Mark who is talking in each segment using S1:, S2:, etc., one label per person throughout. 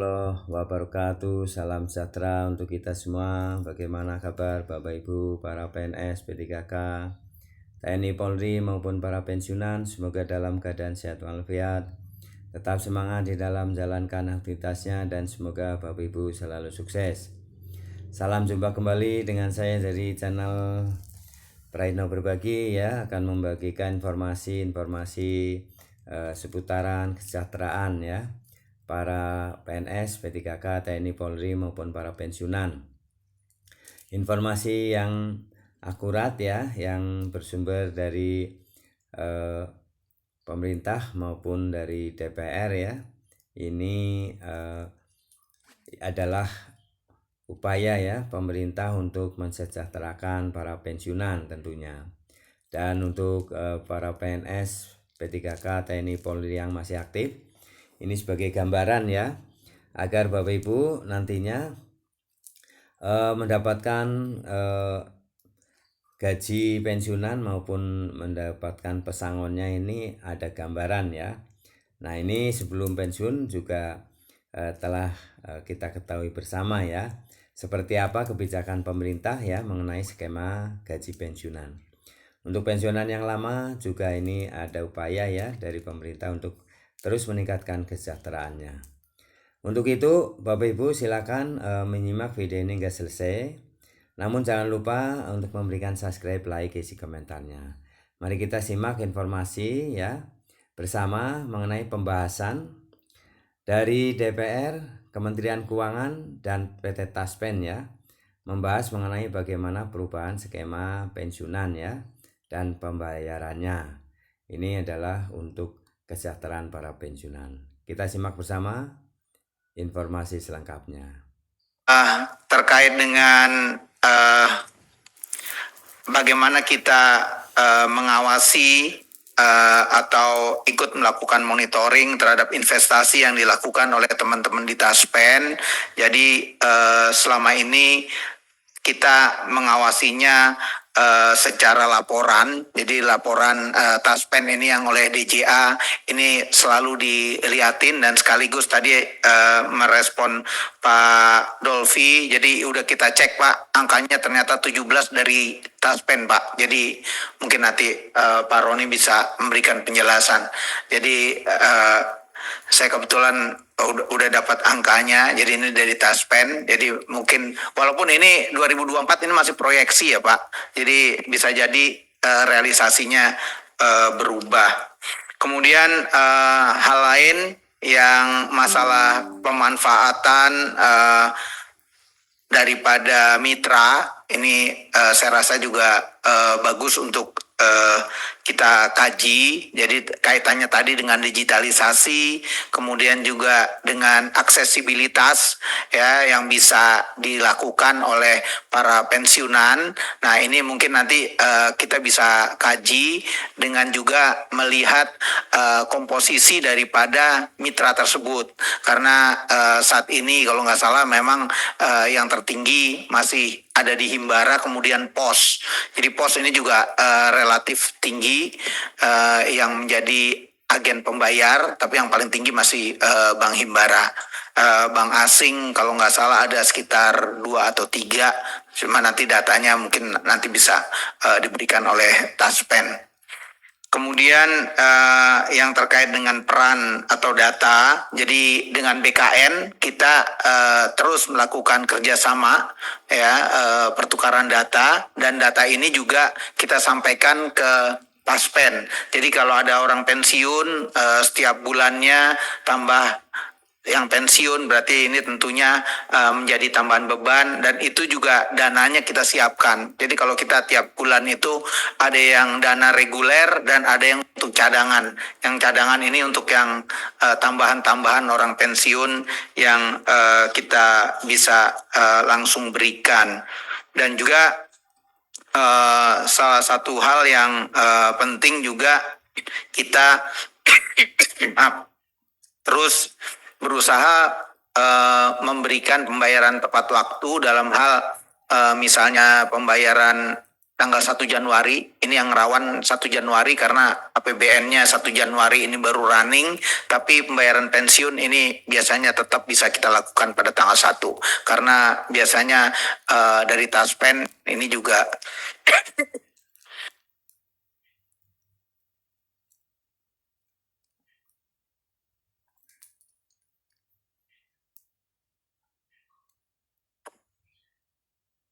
S1: Wabarakatuh, salam sejahtera untuk kita semua. Bagaimana kabar Bapak Ibu, para PNS, P3K, TNI Polri maupun para pensiunan? Semoga dalam keadaan sehat walafiat, tetap semangat di dalam menjalankan aktivitasnya, dan semoga Bapak Ibu selalu sukses. Salam jumpa kembali dengan saya dari channel Praitno Berbagi, ya, akan membagikan informasi seputaran kesejahteraan, ya, para PNS, P3K, TNI Polri maupun para pensiunan. Informasi yang akurat, ya, yang bersumber dari pemerintah maupun dari DPR, ya. Ini adalah upaya, ya, pemerintah untuk mensejahterakan para pensiunan tentunya. Dan untuk para PNS, P3K, TNI Polri yang masih aktif, ini sebagai gambaran, ya, agar Bapak Ibu nantinya mendapatkan gaji pensiunan maupun mendapatkan pesangonnya, ini ada gambaran, ya. Nah, ini sebelum pensiun juga telah kita ketahui bersama, ya, seperti apa kebijakan pemerintah, ya, mengenai skema gaji pensiunan. Untuk pensiunan yang lama juga ini ada upaya, ya, dari pemerintah untuk terus meningkatkan kesejahteraannya. Untuk itu Bapak Ibu silakan menyimak video ini hingga selesai. Namun jangan lupa untuk memberikan subscribe, like, isi komentarnya. Mari kita simak informasi, ya, bersama mengenai pembahasan dari DPR, Kementerian Keuangan, dan PT Taspen, ya, membahas mengenai bagaimana perubahan skema pensiunan, ya, dan pembayarannya. Ini adalah untuk kesejahteraan para pensiunan. Kita simak bersama informasi selengkapnya.
S2: Terkait dengan bagaimana kita mengawasi atau ikut melakukan monitoring terhadap investasi yang dilakukan oleh teman-teman di Taspen. Jadi selama ini kita mengawasinya secara laporan. Jadi laporan Taspen ini yang oleh DJA ini selalu dilihatin, dan sekaligus tadi merespon Pak Dolvi. Jadi udah kita cek, Pak, angkanya ternyata 17 dari Taspen, Pak. Jadi mungkin nanti Pak Roni bisa memberikan penjelasan. Jadi saya kebetulan udah dapat angkanya, jadi ini dari Taspen. Jadi mungkin walaupun ini 2024 ini masih proyeksi, ya Pak, jadi bisa jadi realisasinya berubah. Kemudian hal lain yang masalah pemanfaatan daripada mitra ini saya rasa juga bagus untuk kita kaji. Jadi kaitannya tadi dengan digitalisasi, kemudian juga dengan aksesibilitas, ya, yang bisa dilakukan oleh para pensiunan. Nah, ini mungkin nanti kita bisa kaji dengan juga melihat komposisi daripada mitra tersebut, karena saat ini kalau nggak salah memang yang tertinggi masih ada di Himbara, kemudian POS. Jadi POS ini juga relatif tinggi yang menjadi agen pembayar, tapi yang paling tinggi masih Bank Himbara. Bank asing kalau nggak salah ada sekitar 2 atau 3, cuma nanti datanya mungkin nanti bisa diberikan oleh Taspen. Kemudian yang terkait dengan peran atau data, jadi dengan BKN kita terus melakukan kerjasama, ya, pertukaran data, dan data ini juga kita sampaikan ke Taspen. Jadi kalau ada orang pensiun setiap bulannya tambah yang pensiun, berarti ini tentunya menjadi tambahan beban, dan itu juga dananya kita siapkan. Jadi kalau kita tiap bulan itu ada yang dana reguler dan ada yang untuk cadangan. Yang cadangan ini untuk yang tambahan-tambahan orang pensiun yang kita bisa langsung berikan. Dan juga salah satu hal yang penting juga kita terus berusaha memberikan pembayaran tepat waktu dalam hal misalnya pembayaran tanggal 1 Januari, ini yang rawan 1 Januari karena APBN-nya 1 Januari ini baru running, tapi pembayaran pensiun ini biasanya tetap bisa kita lakukan pada tanggal 1, karena biasanya dari Taspen ini juga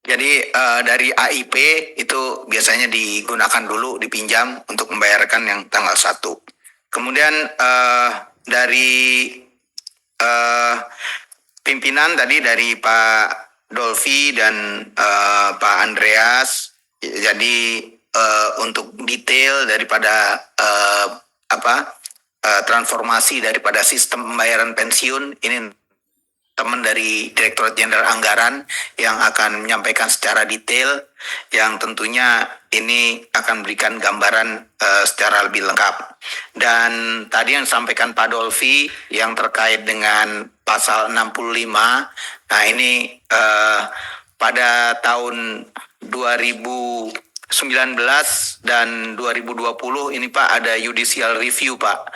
S2: jadi dari AIP itu biasanya digunakan dulu, dipinjam untuk membayarkan yang tanggal 1. Kemudian dari pimpinan tadi dari Pak Dolvi dan Pak Andreas, jadi untuk detail daripada transformasi daripada sistem pembayaran pensiun ini teman dari Direktorat Jenderal Anggaran yang akan menyampaikan secara detail, yang tentunya ini akan berikan gambaran secara lebih lengkap. Dan tadi yang disampaikan Pak Dolvi yang terkait dengan pasal 65, nah ini pada tahun 2019 dan 2020 ini Pak ada judicial review Pak.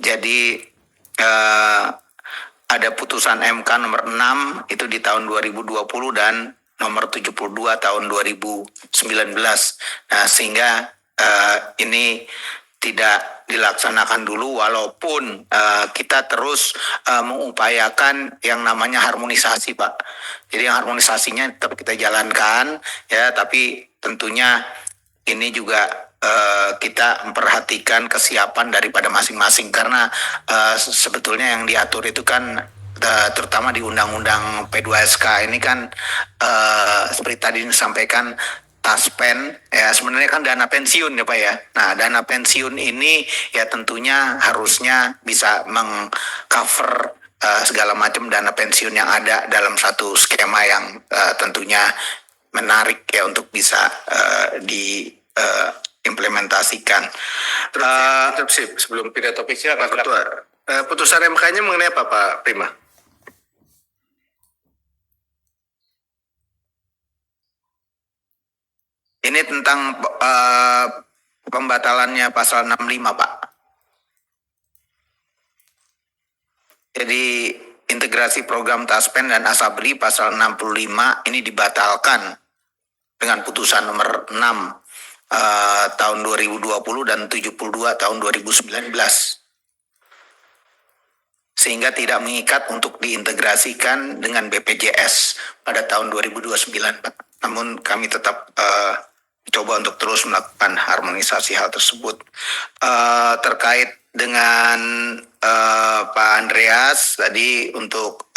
S2: Jadi ada putusan MK nomor 6 itu di tahun 2020 dan nomor 72 tahun 2019. Nah, sehingga ini tidak dilaksanakan dulu walaupun kita terus mengupayakan yang namanya harmonisasi, Pak. Jadi yang harmonisasinya tetap kita jalankan ya, tapi tentunya ini juga kita memperhatikan kesiapan daripada masing-masing karena sebetulnya yang diatur itu kan terutama di Undang-Undang P2SK ini kan seperti tadi disampaikan Taspen ya sebenarnya kan dana pensiun ya Pak ya. Nah dana pensiun ini ya tentunya harusnya bisa mengcover segala macam dana pensiun yang ada dalam satu skema yang tentunya menarik ya untuk bisa diimplementasikan.
S3: Sebelum pindah topik silakan Ketua. Putusan MK-nya mengenai apa Pak Prima?
S2: Ini tentang pembatalannya pasal 65 Pak. Jadi integrasi program Taspen dan Asabri pasal 65 ini dibatalkan dengan putusan nomor 6 tahun 2020 dan 72 tahun 2019. Sehingga tidak mengikat untuk diintegrasikan dengan BPJS pada tahun 2029. Namun kami tetap coba untuk terus melakukan harmonisasi hal tersebut. Terkait dengan Pak Andreas tadi untuk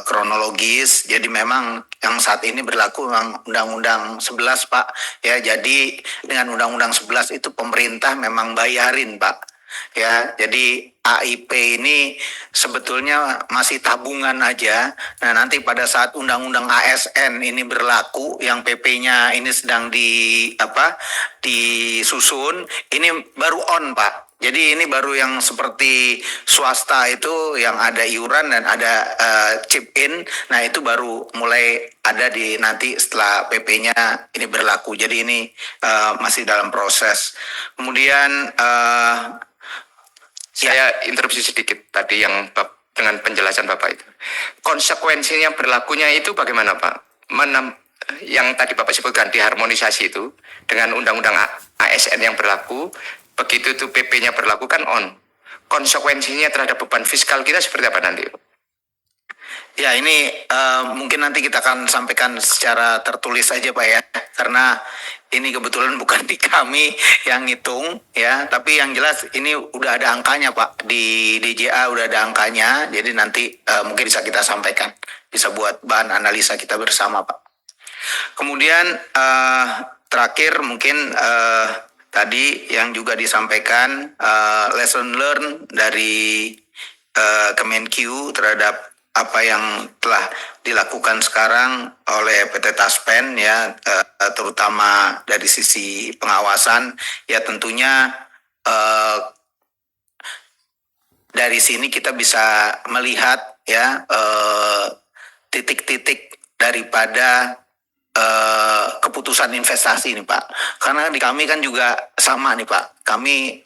S2: kronologis, jadi memang yang saat ini berlaku memang Undang-Undang 11 Pak ya, jadi dengan Undang-Undang 11 itu pemerintah memang bayarin Pak ya, jadi AIP ini sebetulnya masih tabungan aja. Nah nanti pada saat Undang-Undang ASN ini berlaku, yang PP-nya ini sedang disusun, ini baru on Pak. Jadi ini baru yang seperti swasta itu yang ada iuran dan ada chip in. Nah itu baru mulai ada di nanti setelah PP-nya ini berlaku. Jadi ini masih dalam proses. Kemudian
S3: saya interupsi sedikit tadi yang dengan penjelasan Bapak itu. Konsekuensinya berlakunya itu bagaimana Pak? Yang tadi Bapak sebutkan diharmonisasi itu dengan Undang-Undang ASN yang berlaku, begitu itu PP-nya berlaku kan on. Konsekuensinya terhadap beban fiskal kita seperti apa nanti?
S2: Ya ini mungkin nanti kita akan sampaikan secara tertulis saja Pak ya, karena ini kebetulan bukan di kami yang ngitung ya, tapi yang jelas ini udah ada angkanya Pak, di DJA udah ada angkanya, jadi nanti mungkin bisa kita sampaikan, bisa buat bahan analisa kita bersama Pak. Kemudian terakhir mungkin tadi yang juga disampaikan lesson learn dari Kemenq terhadap apa yang telah dilakukan sekarang oleh PT Taspen ya, terutama dari sisi pengawasan ya, tentunya dari sini kita bisa melihat ya titik-titik daripada keputusan investasi nih Pak. Karena di kami kan juga sama nih Pak. Kami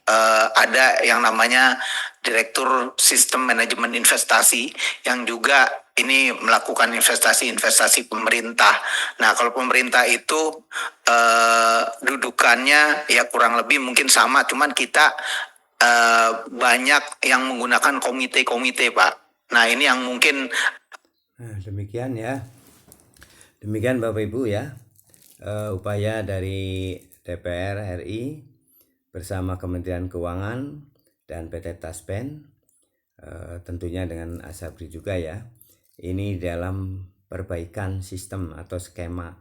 S2: ada yang namanya Direktur Sistem Manajemen Investasi yang juga ini melakukan investasi-investasi pemerintah. Nah, kalau pemerintah itu dudukannya ya kurang lebih mungkin sama, cuman kita banyak yang menggunakan komite-komite Pak. Nah, ini yang mungkin
S1: Nah, demikian ya. Demikian Bapak Ibu ya, upaya dari DPR RI bersama Kementerian Keuangan dan PT Taspen, tentunya dengan Asabri juga ya. Ini dalam perbaikan sistem atau skema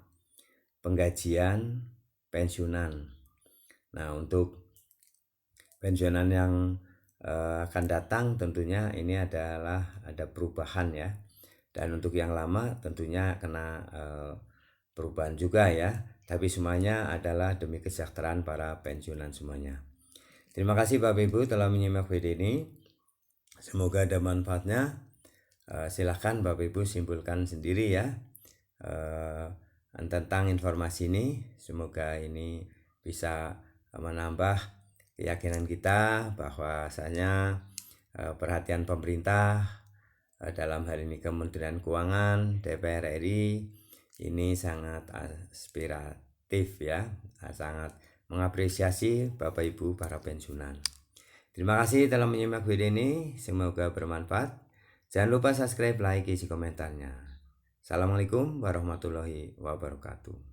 S1: penggajian pensiunan. Nah, untuk pensiunan yang akan datang tentunya ini adalah ada perubahan ya. Dan untuk yang lama tentunya kena perubahan juga ya. Tapi semuanya adalah demi kesejahteraan para pensiunan semuanya. Terima kasih Bapak Ibu telah menyimak video ini. Semoga ada manfaatnya. Silahkan Bapak Ibu simpulkan sendiri ya tentang informasi ini. Semoga ini bisa menambah keyakinan kita bahwasanya perhatian pemerintah dalam hal ini Kementerian Keuangan, DPR RI ini sangat aspiratif ya, sangat mengapresiasi Bapak Ibu para pensiunan. Terima kasih telah menyimak video ini, semoga bermanfaat. Jangan lupa subscribe, like, isi komentarnya. Assalamualaikum warahmatullahi wabarakatuh.